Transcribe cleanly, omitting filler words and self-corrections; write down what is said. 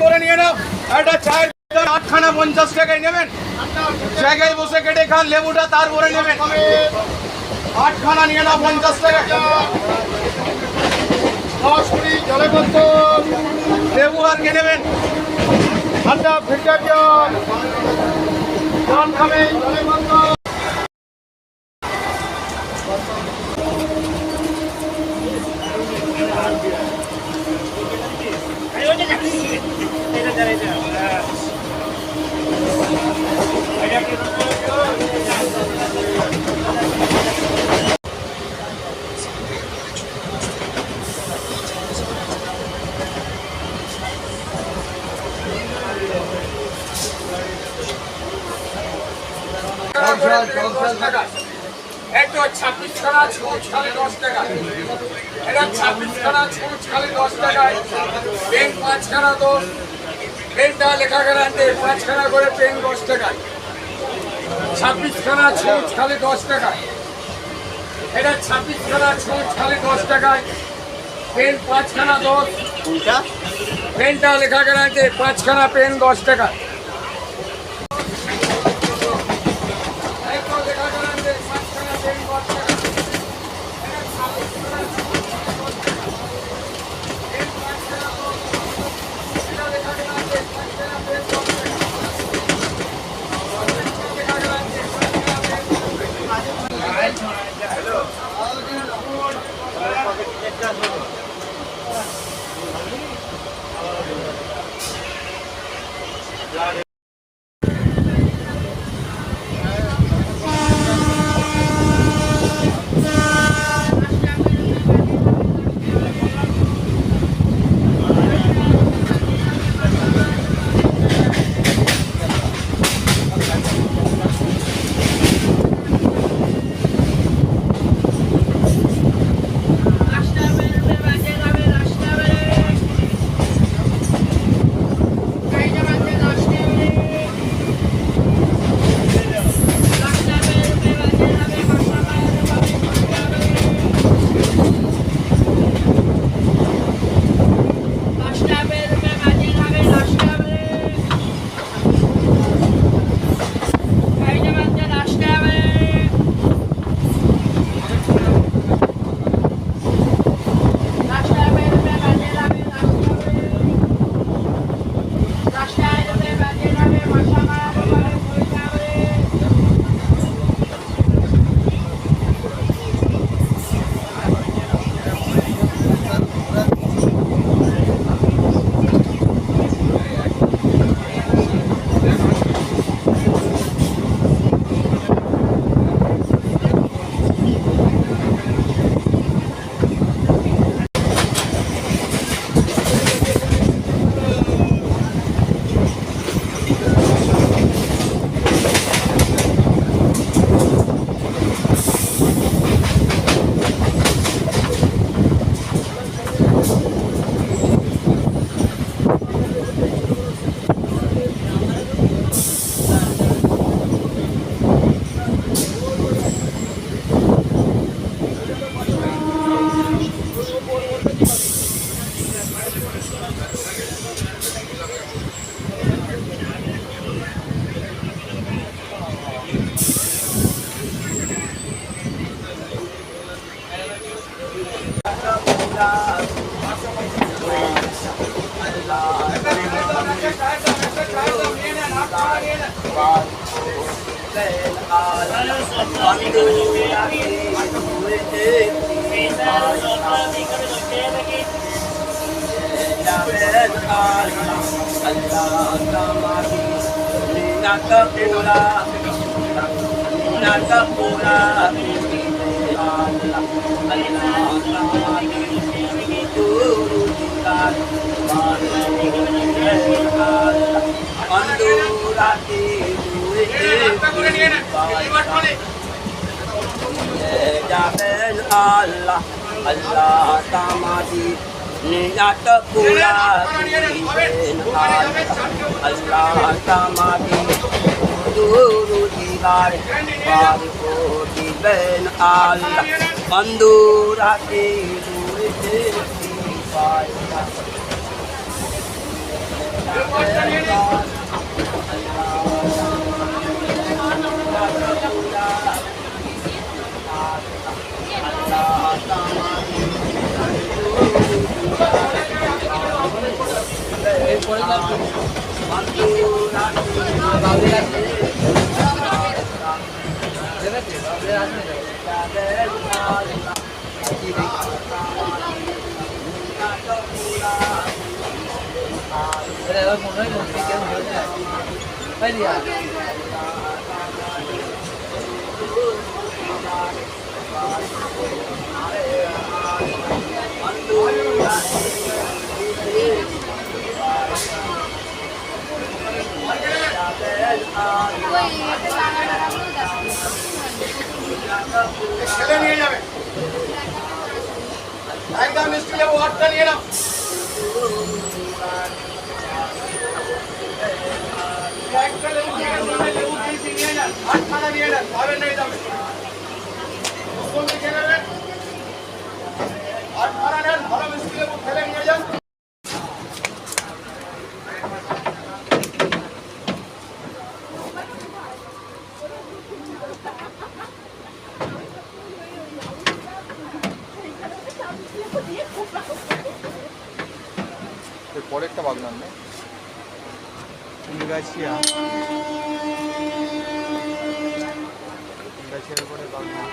করে নিয়ে নাও। একটা চায়ের 8খানা 50 টাকায় নেবেন, জায়গায় বসে কেটে খান। লেবুটা তার পরে নেবেন, 8খানা নিয়ে নাও 50 টাকা। লেবু আর কে নেবেন? ঠান্ডা ফিল্টার জল, জল খাবেন, জলে বন্ধ। একটা 26খানা ছুঁচ খালি 10 টাকা, এটা 26খানা ছুঁচ খালি 10 টাকায়। পেন 5খানা তো পেনটা লেখা গ্যারান্টি, 5খানা করে পেন 10 টাকায়। 26খানা ছুঁচ খালি 10 টাকায়, এটা 26খানা ছুঁচ খালি 10 টাকায়। পেন 5খানা 10, পেনটা লেখা গ্যারান্টি, 5খানা পেন 10 টাকা। Allah Allah tamadi niyat pura Allah tamadi duru digar par koti ben Allah bandurati dure লেবু 8টা নিয়ে নিন। ছেলে নিয়ে যাবে একদম মিষ্টি লেবু 8টা নিয়ে নাও। একটা লেবু নিয়ে যান, লেবু বেশি নিয়ে যান, 8খানা নিয়ে যান, পাবেন না এই দামে। কোন দিকে নেবেন? 8খানা নেন, ভালো মিষ্টি লেবু ফেলে নিয়ে যান। পরেরটা বাগনান না kulgachia kulgachiaর পরে বাগনান